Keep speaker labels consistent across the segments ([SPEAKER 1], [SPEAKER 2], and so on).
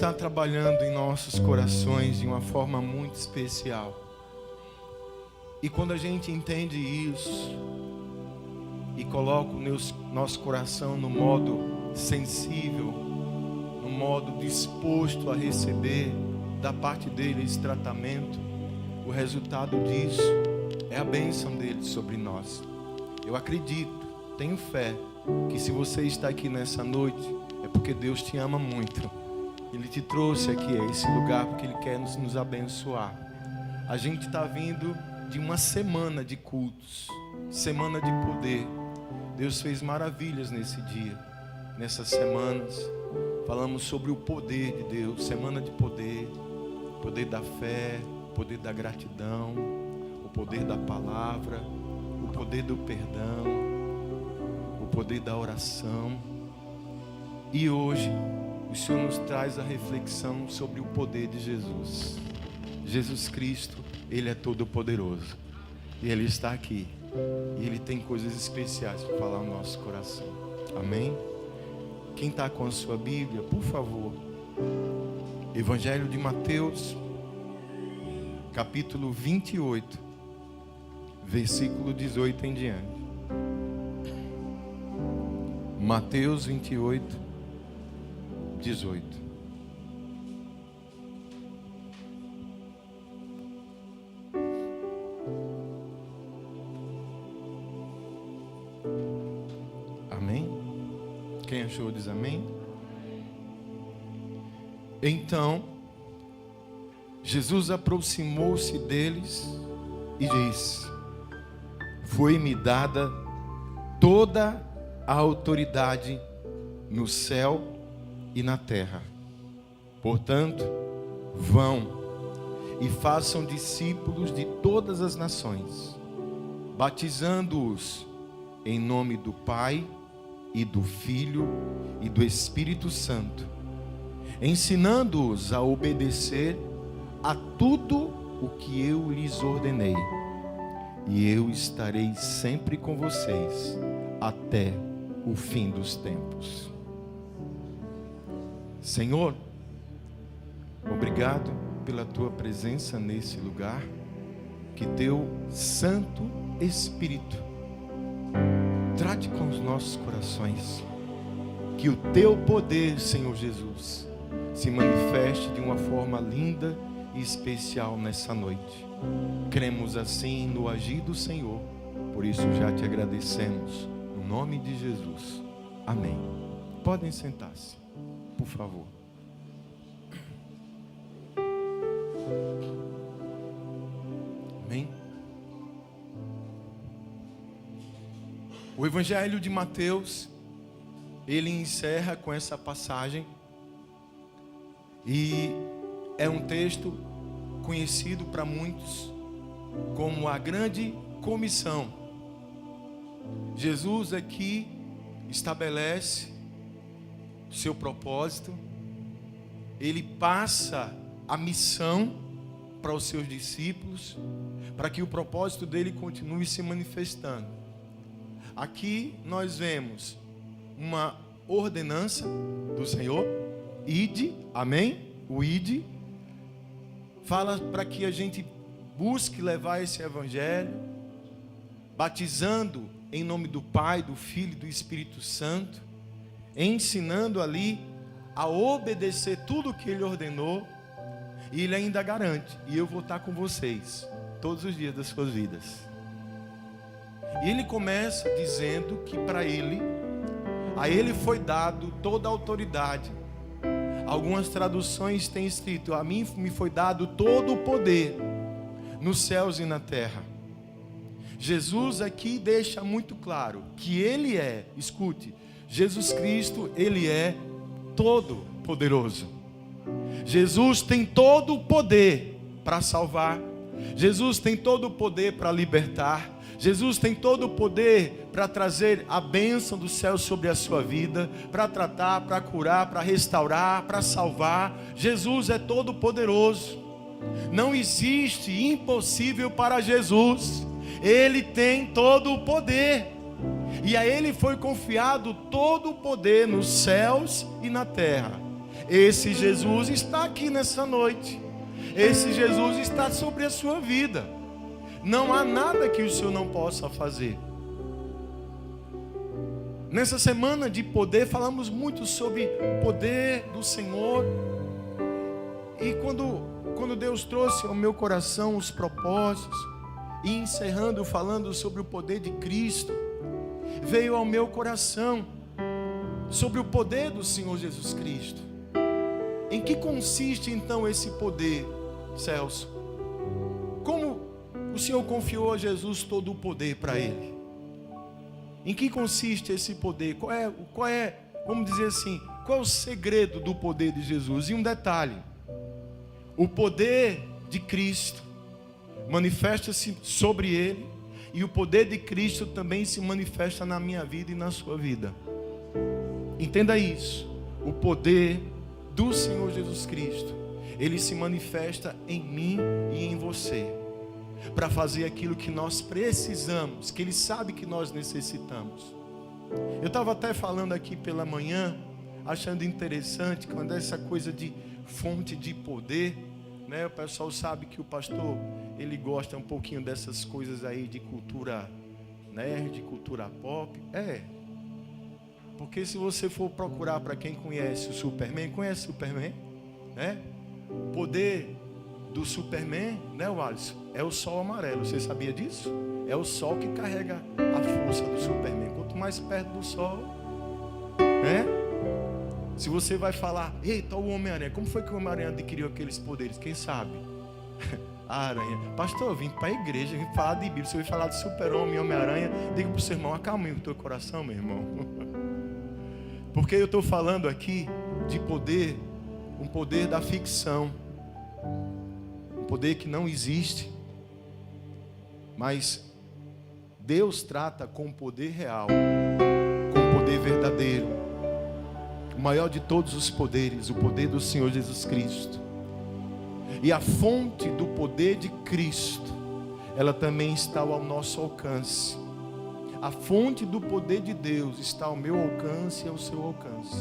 [SPEAKER 1] está trabalhando em nossos corações de uma forma muito especial. E quando a gente entende isso e coloca o nosso coração no modo sensível, no modo disposto a receber da parte dele esse tratamento, o resultado disso é a bênção dele sobre nós. Eu acredito, tenho fé, que se você está aqui nessa noite, é porque Deus te ama muito. Ele te trouxe aqui a esse lugar porque Ele quer nos abençoar. A gente está vindo de uma semana de cultos, semana de poder. Deus fez maravilhas nesse dia, nessas semanas. Falamos sobre o poder de Deus, semana de poder, poder da fé, poder da gratidão, o poder da palavra, o poder do perdão, o poder da oração. E hoje o Senhor nos traz a reflexão sobre o poder de Jesus. Jesus Cristo, Ele é todo poderoso. E Ele está aqui. E Ele tem coisas especiais para falar no nosso coração. Amém? Quem está com a sua Bíblia, por favor. Evangelho de Mateus, capítulo 28, versículo 18 em diante. Mateus 28, 18. Amém? Quem achou diz amém? Então Jesus aproximou-se deles e disse: foi-me dada toda a autoridade no céu e na terra. Portanto, vão e façam discípulos de todas as nações, batizando-os em nome do Pai e do Filho e do Espírito Santo, ensinando-os a obedecer a tudo o que eu lhes ordenei. E eu estarei sempre com vocês até o fim dos tempos. Senhor, obrigado pela tua presença nesse lugar. Que teu Santo Espírito trate com os nossos corações. Que o teu poder, Senhor Jesus, se manifeste de uma forma linda e especial nessa noite. Cremos assim no agir do Senhor. Por isso já te agradecemos. No nome de Jesus. Amém. Podem sentar-se, por favor. Amém. O Evangelho de Mateus, ele encerra com essa passagem. E é um texto conhecido para muitos como a grande comissão. Jesus aqui estabelece seu propósito. Ele passa a missão para os seus discípulos, para que o propósito dele continue se manifestando. Aqui nós vemos uma ordenança do Senhor, ide, amém? O ide fala para que a gente busque levar esse evangelho, batizando em nome do Pai, do Filho e do Espírito Santo, ensinando ali a obedecer tudo o que Ele ordenou. E Ele ainda garante: e eu vou estar com vocês todos os dias das suas vidas. E Ele começa dizendo que para Ele, a Ele foi dado toda a autoridade. Algumas traduções têm escrito: a mim me foi dado todo o poder nos céus e na terra. Jesus aqui deixa muito claro que Ele é, escute, Jesus Cristo, Ele é todo poderoso. Jesus tem todo o poder para salvar. Jesus tem todo o poder para libertar. Jesus tem todo o poder para trazer a bênção do céu sobre a sua vida, para tratar, para curar, para restaurar, para salvar. Jesus é todo poderoso. Não existe impossível para Jesus. Ele tem todo o poder. E a Ele foi confiado todo o poder nos céus e na terra. Esse Jesus está aqui nessa noite. Esse Jesus está sobre a sua vida. Não há nada que o Senhor não possa fazer. Nessa semana de poder, falamos muito sobre o poder do Senhor. E quando Deus trouxe ao meu coração os propósitos, e encerrando falando sobre o poder de Cristo, veio ao meu coração sobre o poder do Senhor Jesus Cristo. Em que consiste então esse poder, Celso? Como o Senhor confiou a Jesus todo o poder para ele? Em que consiste esse poder? Qual é, vamos dizer assim, qual é o segredo do poder de Jesus? E um detalhe: o poder de Cristo manifesta-se sobre ele, e o poder de Cristo também se manifesta na minha vida e na sua vida. Entenda isso. O poder do Senhor Jesus Cristo, ele se manifesta em mim e em você, para fazer aquilo que nós precisamos, que ele sabe que nós necessitamos. Eu estava até falando aqui pela manhã, achando interessante, quando essa coisa de fonte de poder, né? O pessoal sabe que o pastor, ele gosta um pouquinho dessas coisas aí de cultura nerd, cultura pop. Porque se você for procurar, para quem conhece o Superman, conhece o Superman, né? O poder do Superman, né, Alisson? É o sol amarelo. Você sabia disso? É o sol que carrega a força do Superman. Quanto mais perto do sol, né? Se você vai falar, eita, o Homem-Aranha, como foi que o Homem-Aranha adquiriu aqueles poderes? Quem sabe? A aranha. Pastor, eu vim para a igreja, vim falar de Bíblia. Se eu vim falar de Super-Homem e Homem-Aranha, diga para o seu irmão, acalme o teu coração, meu irmão. Porque eu estou falando aqui de poder, um poder da ficção, um poder que não existe, mas Deus trata com o poder real, com o poder verdadeiro, o maior de todos os poderes, o poder do Senhor Jesus Cristo. E a fonte do poder de Cristo, ela também está ao nosso alcance. A fonte do poder de Deus está ao meu alcance e ao seu alcance.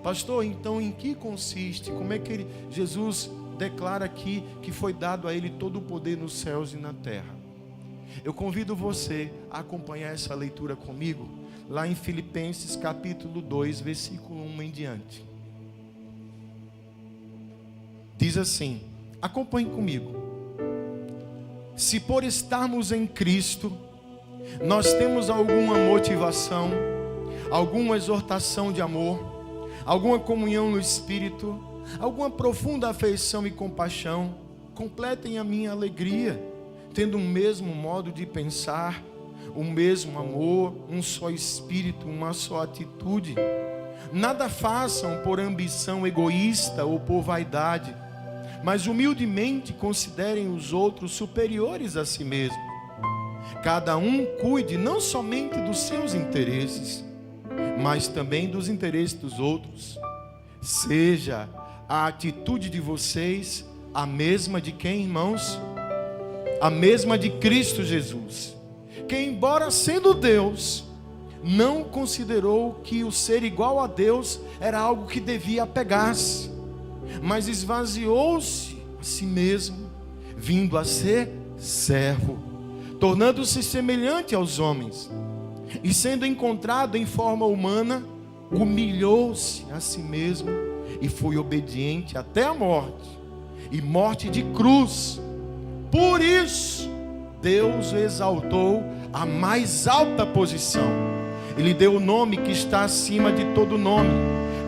[SPEAKER 1] Pastor, então em que consiste? Como é que Jesus declara aqui que foi dado a ele todo o poder nos céus e na terra? Eu convido você a acompanhar essa leitura comigo, lá em Filipenses capítulo 2, versículo 1 em diante. Diz assim, acompanhe comigo. Se por estarmos em Cristo, nós temos alguma motivação, alguma exortação de amor, alguma comunhão no Espírito, alguma profunda afeição e compaixão, completem a minha alegria, tendo o mesmo modo de pensar, o mesmo amor, um só Espírito, uma só atitude. Nada façam por ambição egoísta ou por vaidade, mas humildemente considerem os outros superiores a si mesmos. Cada um cuide não somente dos seus interesses, mas também dos interesses dos outros. Seja a atitude de vocês a mesma de quem, irmãos? A mesma de Cristo Jesus, que embora sendo Deus, não considerou que o ser igual a Deus era algo que devia apegar-se, mas esvaziou-se a si mesmo, vindo a ser servo, tornando-se semelhante aos homens, e sendo encontrado em forma humana, humilhou-se a si mesmo, e foi obediente até a morte, e morte de cruz. Por isso, Deus o exaltou à mais alta posição. Ele deu o nome que está acima de todo nome,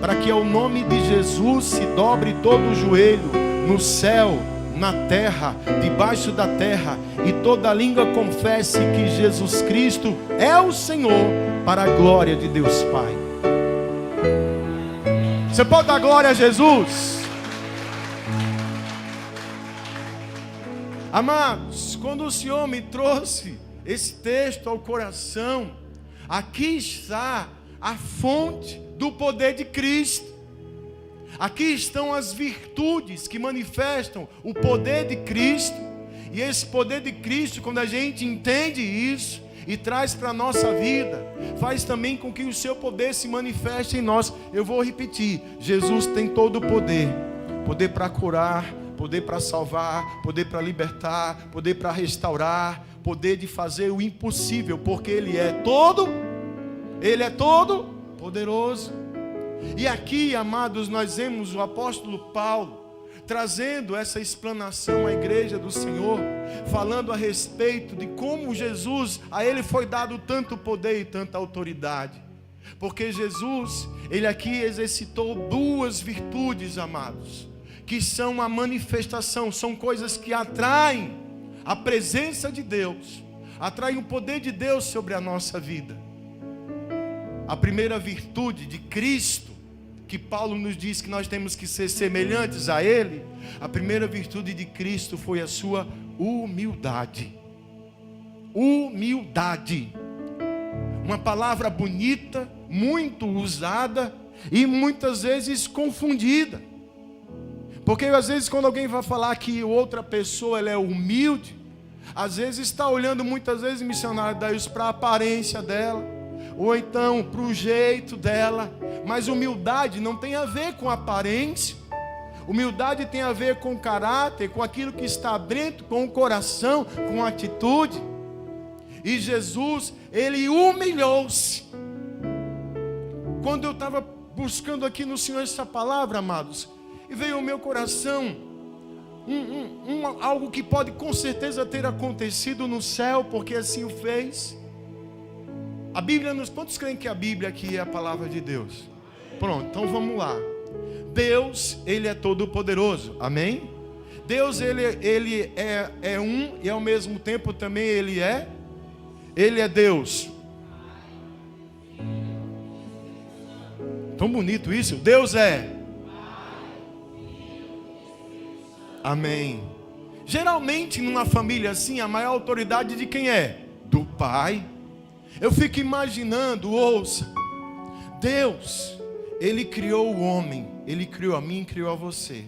[SPEAKER 1] para que ao nome de Jesus se dobre todo o joelho, no céu, na terra, debaixo da terra, e toda língua confesse que Jesus Cristo é o Senhor, para a glória de Deus Pai. Você pode dar glória a Jesus? Amados, quando o Senhor me trouxe esse texto ao coração, aqui está a fonte do poder de Cristo. Aqui estão as virtudes que manifestam o poder de Cristo. E esse poder de Cristo, quando a gente entende isso, e traz para a nossa vida, faz também com que o seu poder se manifeste em nós. Eu vou repetir: Jesus tem todo o poder, poder para curar, poder para salvar, poder para libertar, poder para restaurar, poder de fazer o impossível, porque Ele é todo poderoso. E aqui, amados, nós vemos o apóstolo Paulo trazendo essa explanação à igreja do Senhor, falando a respeito de como Jesus, a Ele foi dado tanto poder e tanta autoridade. Porque Jesus, Ele aqui exercitou duas virtudes, amados, que são a manifestação, são coisas que atraem a presença de Deus, atraem o poder de Deus sobre a nossa vida. A primeira virtude de Cristo, que Paulo nos diz que nós temos que ser semelhantes a Ele, a primeira virtude de Cristo foi a sua humildade. Humildade, uma palavra bonita, muito usada e muitas vezes confundida. Porque às vezes quando alguém vai falar que outra pessoa ela é humilde, às vezes está olhando muitas vezes, missionário Daílson, para a aparência dela, ou então para o jeito dela. Mas humildade não tem a ver com aparência. Humildade tem a ver com caráter, com aquilo que está dentro, com o coração, com a atitude. E Jesus, Ele humilhou-se. Quando eu estava buscando aqui no Senhor essa palavra, amados, e veio ao meu coração algo que pode com certeza ter acontecido no céu, porque assim o fez. A Bíblia nos... Quantos creem que a Bíblia aqui é a palavra de Deus? Pronto, então vamos lá. Deus, Ele é todo poderoso, amém? Deus, Ele é um e ao mesmo tempo também Ele é Deus. Tão bonito isso, Deus é. Amém. Geralmente numa família assim, a maior autoridade de quem é? Do pai. Eu fico imaginando, ouça, Deus, Ele criou o homem, Ele criou a mim, criou a você.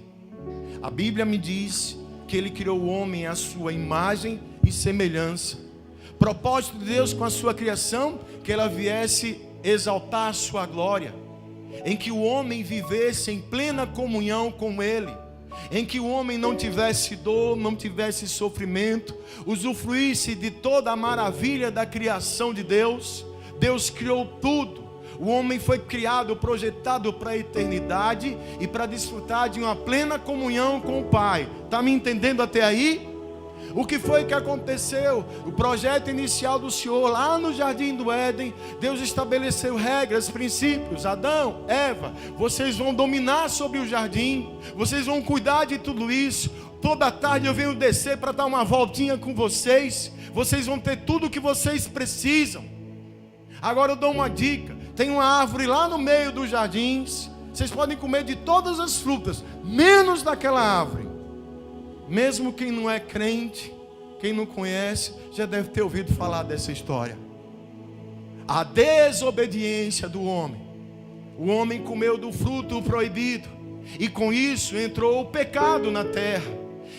[SPEAKER 1] A Bíblia me diz que Ele criou o homem à sua imagem e semelhança. Propósito de Deus com a sua criação, que ela viesse exaltar a sua glória, em que o homem vivesse em plena comunhão com Ele, em que o homem não tivesse dor, não tivesse sofrimento, usufruísse de toda a maravilha da criação de Deus. Deus criou tudo. O homem foi criado, projetado para a eternidade e para desfrutar de uma plena comunhão com o Pai. Está me entendendo até aí? O que foi que aconteceu? O projeto inicial do Senhor, lá no Jardim do Éden, Deus estabeleceu regras, princípios. Adão, Eva, vocês vão dominar sobre o jardim, vocês vão cuidar de tudo isso. Toda tarde eu venho descer para dar uma voltinha com vocês. Vocês vão ter tudo o que vocês precisam. Agora eu dou uma dica: tem uma árvore lá no meio dos jardins, vocês podem comer de todas as frutas, menos daquela árvore. Mesmo quem não é crente, quem não conhece, já deve ter ouvido falar dessa história. A desobediência do homem. O homem comeu do fruto proibido, e com isso entrou o pecado na terra.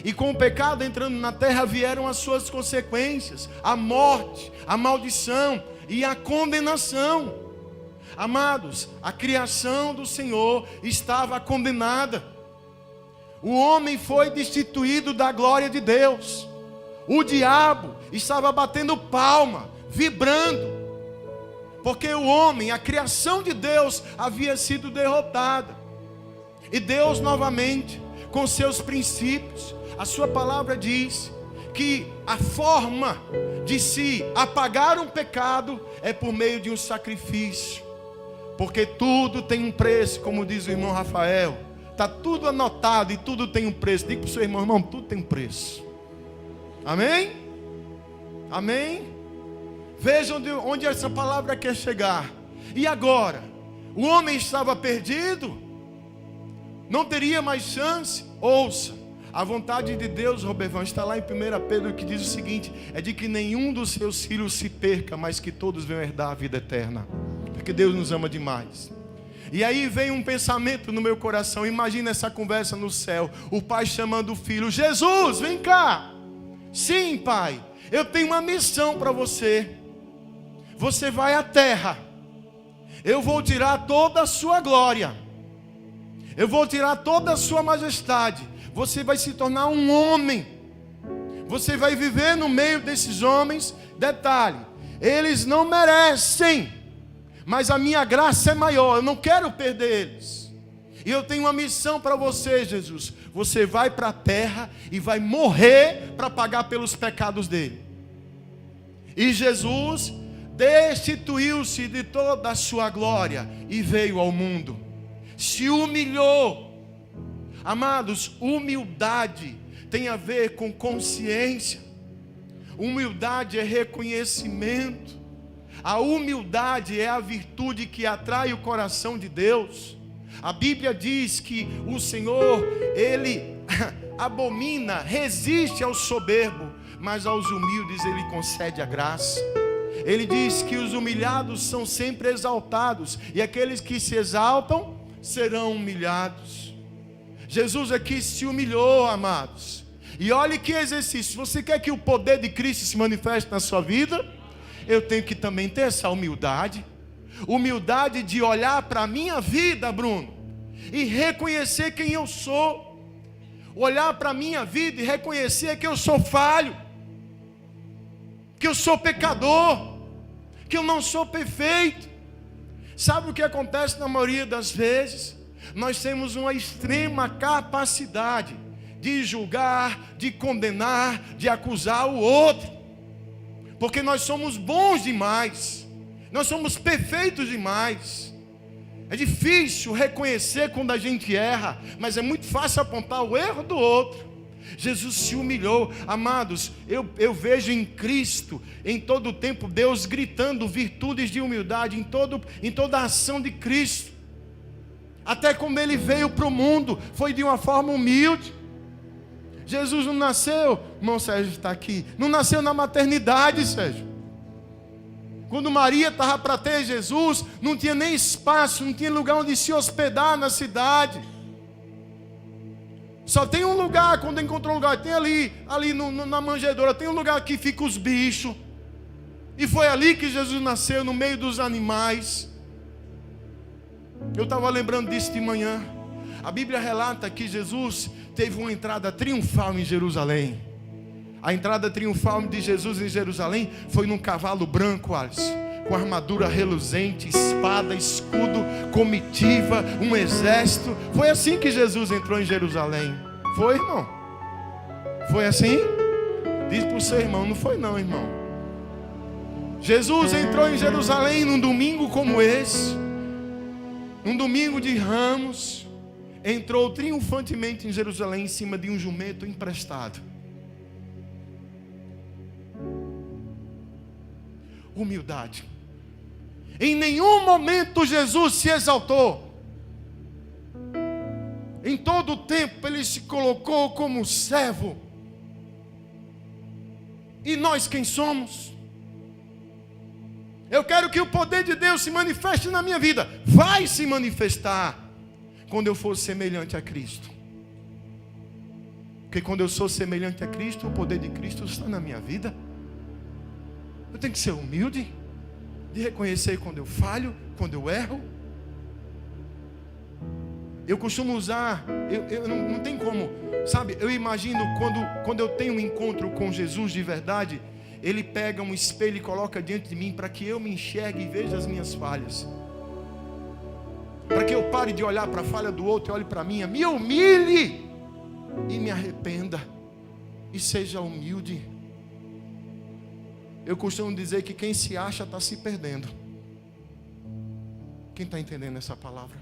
[SPEAKER 1] E com o pecado entrando na terra vieram as suas consequências: a morte, a maldição e a condenação. Amados, a criação do Senhor estava condenada. O homem foi destituído da glória de Deus. O diabo estava batendo palma, vibrando, porque o homem, a criação de Deus, havia sido derrotada. E Deus novamente, com seus princípios, a sua palavra diz que a forma de se apagar um pecado é por meio de um sacrifício. Porque tudo tem um preço, como diz o irmão Rafael. Está tudo anotado e tudo tem um preço. Diga para o seu irmão: irmão, tudo tem um preço. Amém? Amém? Veja onde essa palavra quer chegar. E agora? O homem estava perdido? Não teria mais chance? Ouça, a vontade de Deus, Robervão, está lá em 1 Pedro, que diz o seguinte: é de que nenhum dos seus filhos se perca, mas que todos venham herdar a vida eterna. Porque Deus nos ama demais. E aí vem um pensamento no meu coração. Imagina essa conversa no céu, o pai chamando o filho: Jesus, vem cá. Sim, pai, eu tenho uma missão para você. você vai à terra, eu vou tirar toda a sua glória, eu vou tirar toda a sua majestade, você vai se tornar um homem, você vai viver no meio desses homens. Detalhe, eles não merecem, mas a minha graça é maior, eu não quero perder eles. E eu tenho uma missão para você, Jesus. Você vai para a terra e vai morrer para pagar pelos pecados dele. E Jesus destituiu-se de toda a sua glória e veio ao mundo, se humilhou. Amados, humildade tem a ver com consciência. Humildade é reconhecimento. A humildade é a virtude que atrai o coração de Deus. A Bíblia diz que o Senhor, Ele abomina, resiste ao soberbo, mas aos humildes Ele concede a graça. Ele diz que os humilhados são sempre exaltados, e aqueles que se exaltam serão humilhados. Jesus aqui se humilhou, amados. E olhe que exercício. Você quer que o poder de Cristo se manifeste na sua vida? Eu tenho que também ter essa humildade. Humildade de olhar para a minha vida, Bruno, e reconhecer quem eu sou. Olhar para a minha vida e reconhecer que eu sou falho, que eu sou pecador, que eu não sou perfeito. Sabe o que acontece na maioria das vezes? Nós temos uma extrema capacidade de julgar, de condenar, de acusar o outro, porque nós somos bons demais, nós somos perfeitos demais. É difícil reconhecer quando a gente erra, mas é muito fácil apontar o erro do outro. Jesus se humilhou. Amados, eu vejo em Cristo, em todo o tempo, Deus gritando virtudes de humildade em toda a ação de Cristo. Até quando Ele veio para o mundo, foi de uma forma humilde. Jesus não nasceu, irmão Sérgio está aqui, não nasceu na maternidade, Sérgio. Quando Maria estava para ter Jesus, não tinha nem espaço, não tinha lugar onde se hospedar na cidade. Só tem um lugar, quando encontrou um lugar, tem ali na manjedoura, tem um lugar que fica os bichos. E foi ali que Jesus nasceu, no meio dos animais. Eu estava lembrando disso de manhã. A Bíblia relata que Jesus teve uma entrada triunfal em Jerusalém. A entrada triunfal de Jesus em Jerusalém foi num cavalo branco, Alisson, com armadura reluzente, espada, escudo, comitiva, um exército. Foi assim que Jesus entrou em Jerusalém. Foi, irmão? Foi assim? Diz para o seu irmão, não foi não, irmão. Jesus entrou em Jerusalém num domingo como esse, num domingo de Ramos. Entrou triunfantemente em Jerusalém em cima de um jumento emprestado. Humildade. Em nenhum momento Jesus se exaltou. Em todo o tempo Ele se colocou como servo. E nós quem somos? Eu quero que o poder de Deus se manifeste na minha vida. Vai se manifestar quando eu for semelhante a Cristo. Porque quando eu sou semelhante a Cristo, o poder de Cristo está na minha vida. Eu tenho que ser humilde, de reconhecer quando eu falho, quando eu erro. Eu costumo usar, não tem como, sabe, eu imagino quando eu tenho um encontro com Jesus de verdade, Ele pega um espelho e coloca diante de mim para que eu me enxergue e veja as minhas falhas. Para que eu pare de olhar para a falha do outro e olhe para a minha, me humilhe e me arrependa e seja humilde. Eu costumo dizer que quem se acha está se perdendo. Quem está entendendo essa palavra?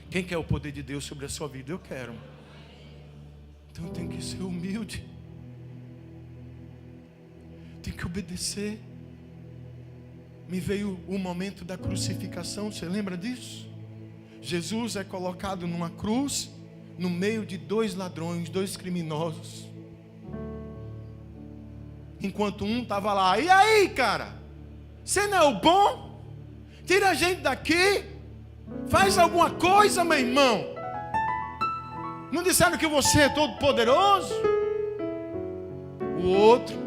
[SPEAKER 1] Quem quer o poder de Deus sobre a sua vida? Eu quero. Então eu tenho que ser humilde, tenho que obedecer. Me veio o momento da crucificação, você lembra disso? Jesus é colocado numa cruz, no meio de dois ladrões, dois criminosos. Enquanto um estava lá, e aí, cara? Você não é o bom? Tira a gente daqui. Faz alguma coisa, meu irmão. Não disseram que você é todo poderoso? O outro,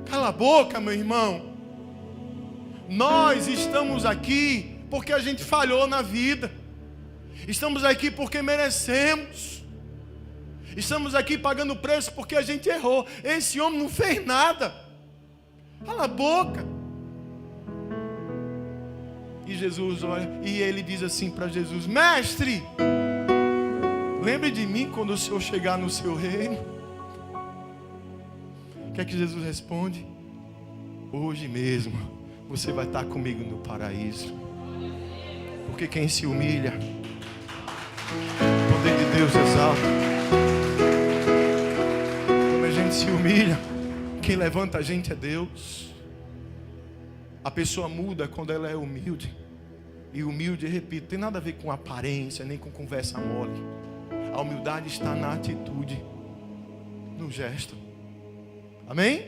[SPEAKER 1] cala a boca, meu irmão. Nós estamos aqui porque a gente falhou na vida. Estamos aqui porque merecemos. Estamos aqui pagando preço porque a gente errou. Esse homem não fez nada. Cala a boca. E Jesus olha, e ele diz assim para Jesus: mestre, lembre de mim quando o Senhor chegar no seu reino. O que é que Jesus responde? Hoje mesmo você vai estar comigo no paraíso. Porque quem se humilha, o poder de Deus exalta. Quando a gente se humilha, quem levanta a gente é Deus. A pessoa muda quando ela é humilde. E humilde, repito, tem nada a ver com aparência, nem com conversa mole. A humildade está na atitude, no gesto. Amém?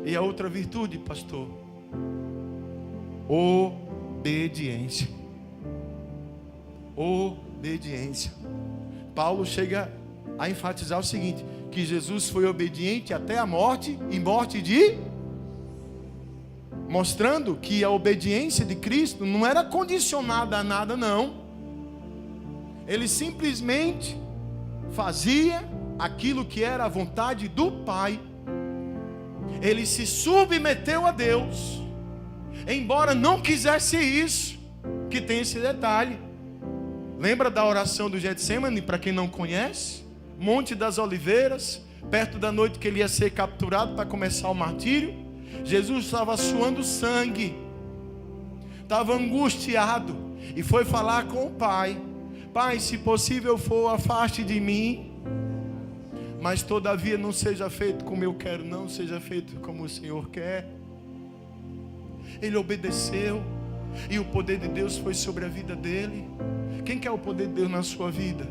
[SPEAKER 1] E a outra virtude, pastor? Obediência. Obediência. Paulo chega a enfatizar o seguinte: que Jesus foi obediente até a morte, e morte de... mostrando que a obediência de Cristo não era condicionada a nada, não. Ele simplesmente fazia aquilo que era a vontade do Pai. Ele se submeteu a Deus, embora não quisesse isso. Que tem esse detalhe. Lembra da oração do Getsemane, para quem não conhece? Monte das Oliveiras, perto da noite que ele ia ser capturado para começar o martírio. Jesus estava suando sangue, estava angustiado, e foi falar com o Pai: Pai, se possível for, afaste de mim, mas todavia não seja feito como eu quero, não, seja feito como o Senhor quer. Ele obedeceu, e o poder de Deus foi sobre a vida dele. Quem quer o poder de Deus na sua vida?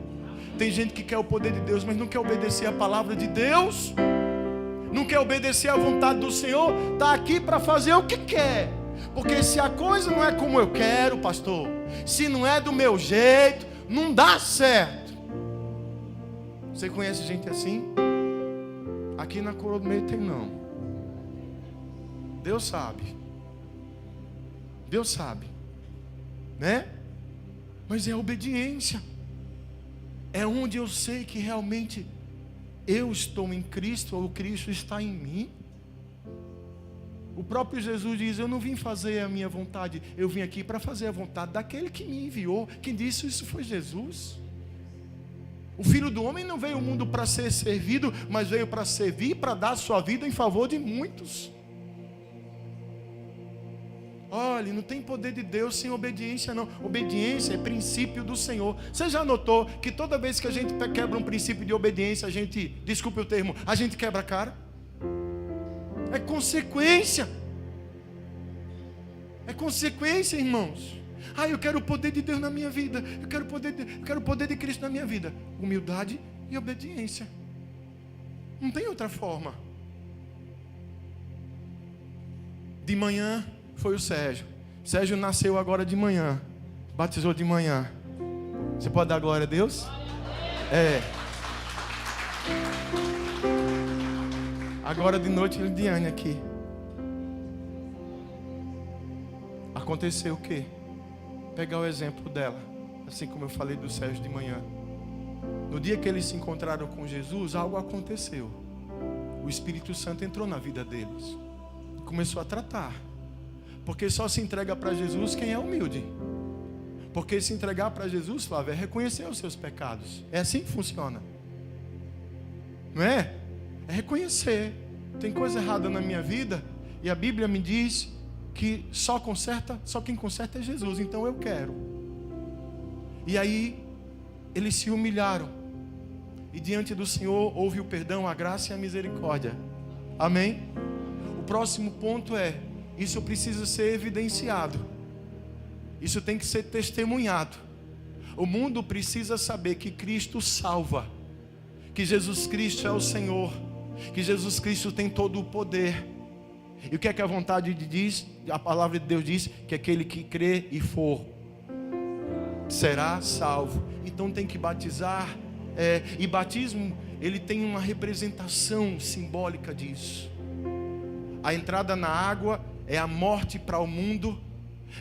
[SPEAKER 1] Tem gente que quer o poder de Deus, mas não quer obedecer a palavra de Deus, não quer obedecer à vontade do Senhor. Está aqui para fazer o que quer. Porque se a coisa não é como eu quero, pastor, se não é do meu jeito, não dá certo. Você conhece gente assim? Aqui na Coroa do Meio tem não. Deus sabe. Deus sabe, né? Mas é a obediência. É onde eu sei que realmente eu estou em Cristo, ou Cristo está em mim. O próprio Jesus diz: eu não vim fazer a minha vontade, eu vim aqui para fazer a vontade daquele que me enviou. Quem disse isso foi Jesus. O Filho do Homem não veio ao mundo para ser servido, mas veio para servir, para dar sua vida em favor de muitos. Olha, não tem poder de Deus sem obediência, não. Obediência é princípio do Senhor. Você já notou que toda vez que a gente quebra um princípio de obediência, a gente, desculpe o termo, a gente quebra a cara? É consequência. É consequência, irmãos. Eu quero o poder de Deus na minha vida. Eu quero o poder de Cristo na minha vida. Humildade e obediência. Não tem outra forma. De manhã foi o Sérgio. Sérgio nasceu agora de manhã. Batizou de manhã. Você pode dar glória a Deus? É. Agora de noite, Lidiane aqui. Aconteceu o quê? Pegar o exemplo dela, assim como eu falei do Sérgio de manhã. No dia que eles se encontraram com Jesus, algo aconteceu. O Espírito Santo entrou na vida deles. Começou a tratar. Porque só se entrega para Jesus quem é humilde. Porque se entregar para Jesus, Flávio, é reconhecer os seus pecados. É assim que funciona. Não é? É reconhecer. Tem coisa errada na minha vida, e a Bíblia me diz que só quem conserta é Jesus. Então eu quero. E aí eles se humilharam, e diante do Senhor houve o perdão, a graça e a misericórdia. Amém? O próximo ponto é: isso precisa ser evidenciado. Isso tem que ser testemunhado. O mundo precisa saber que Cristo salva, que Jesus Cristo é o Senhor, que Jesus Cristo tem todo o poder. E o que é que a vontade diz? A palavra de Deus diz que aquele que crê e for será salvo. Então tem que batizar. E batismo, ele tem uma representação simbólica disso. A entrada na água é a morte para o mundo,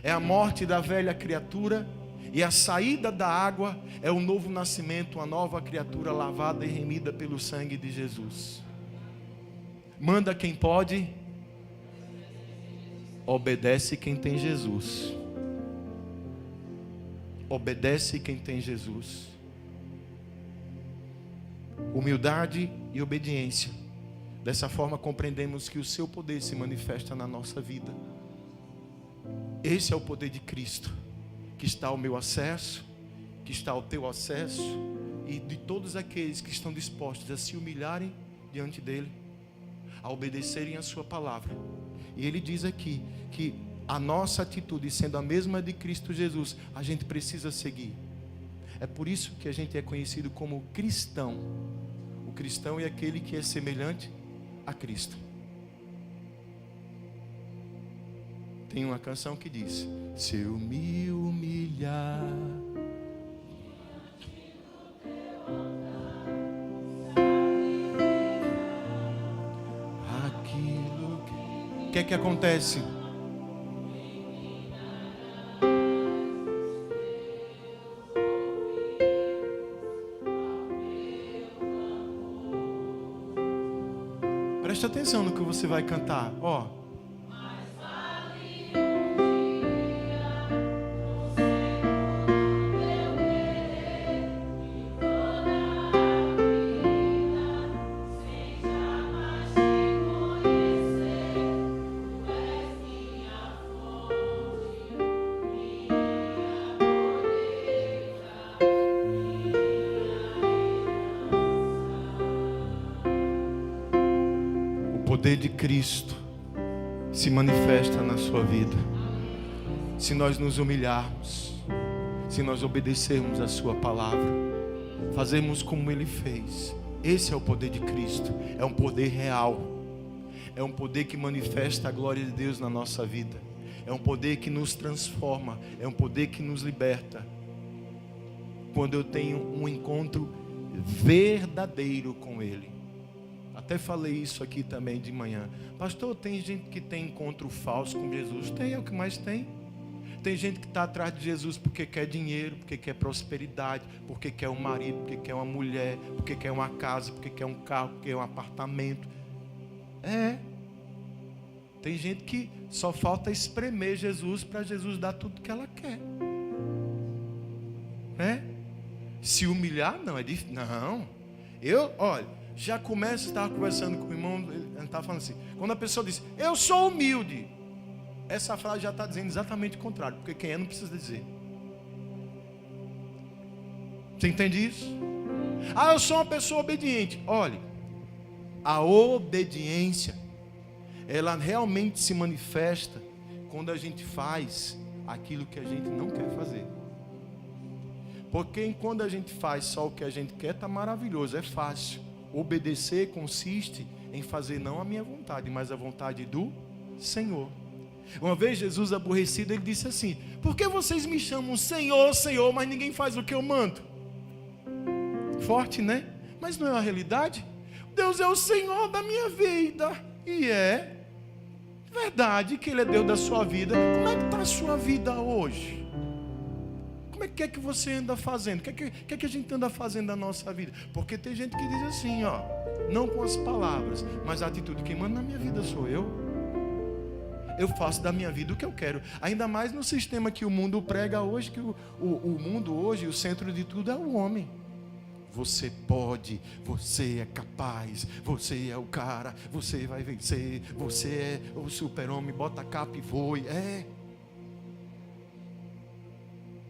[SPEAKER 1] é a morte da velha criatura, e a saída da água é o novo nascimento, uma nova criatura lavada e remida pelo sangue de Jesus. Manda quem pode, obedece quem tem Jesus. Obedece quem tem Jesus. Humildade e obediência. Dessa forma compreendemos que o seu poder se manifesta na nossa vida. Esse é o poder de Cristo, que está ao meu acesso, que está ao teu acesso, e de todos aqueles que estão dispostos a se humilharem diante dele, a obedecerem a sua palavra. E ele diz aqui que a nossa atitude, sendo a mesma de Cristo Jesus, a gente precisa seguir. É por isso que a gente é conhecido como cristão. O cristão é aquele que é semelhante a Cristo. Tem uma canção que diz: se eu me humilhar, aquilo que é que acontece? Preste atenção no que você vai cantar, ó. O poder de Cristo se manifesta na sua vida se nós nos humilharmos, se nós obedecermos a sua palavra, fazermos como ele fez. Esse é o poder de Cristo. É um poder real, é um poder que manifesta a glória de Deus na nossa vida, é um poder que nos transforma, é um poder que nos liberta. Quando eu tenho um encontro verdadeiro com ele. Até falei isso aqui também de manhã. Pastor, tem gente que tem encontro falso com Jesus. Tem, é o que mais tem. Tem gente que está atrás de Jesus porque quer dinheiro, porque quer prosperidade, porque quer um marido, porque quer uma mulher, porque quer uma casa, porque quer um carro, porque quer um apartamento. Tem gente que só falta espremer Jesus para Jesus dar tudo que ela quer. Se humilhar, não, é difícil. Não. Olha, já começa a estar conversando com o irmão, ele estava falando assim, quando a pessoa diz, eu sou humilde, essa frase já está dizendo exatamente o contrário, porque quem é não precisa dizer. Você entende isso? Eu sou uma pessoa obediente. Olha, a obediência, ela realmente se manifesta quando a gente faz aquilo que a gente não quer fazer. Porque quando a gente faz só o que a gente quer, está maravilhoso, é fácil. Obedecer consiste em fazer não a minha vontade, mas a vontade do Senhor. Uma vez Jesus aborrecido, ele disse assim, por que vocês me chamam Senhor, Senhor, mas ninguém faz o que eu mando? Forte, né? Mas não é a realidade. Deus é o Senhor da minha vida. E é verdade que Ele é Deus da sua vida. Como é que está a sua vida hoje? Como é que você anda fazendo? O que é que a gente anda fazendo na nossa vida? Porque tem gente que diz assim, não com as palavras, mas a atitude. Quem manda na minha vida sou eu. Eu faço da minha vida o que eu quero. Ainda mais no sistema que o mundo prega hoje, que o mundo hoje, o centro de tudo é o homem. Você pode, você é capaz, você é o cara, você vai vencer, você é o super-homem, bota a capa e voe.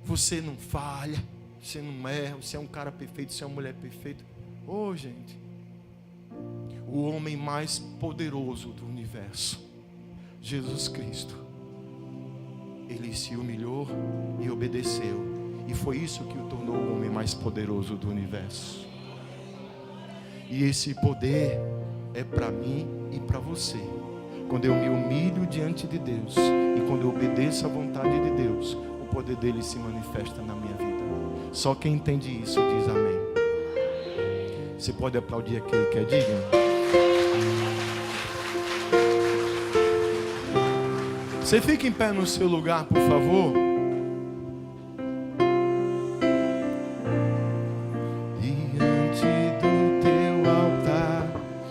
[SPEAKER 1] Você não falha, você não erra, você é um cara perfeito, você é uma mulher perfeita. Gente, o homem mais poderoso do universo, Jesus Cristo, Ele se humilhou e obedeceu. E foi isso que o tornou o homem mais poderoso do universo. E esse poder é para mim e para você. Quando eu me humilho diante de Deus e quando eu obedeço à vontade de Deus, o poder dele se manifesta na minha vida. Só quem entende isso diz amém. Você pode aplaudir aquele que é digno? Você fica em pé no seu lugar, por favor.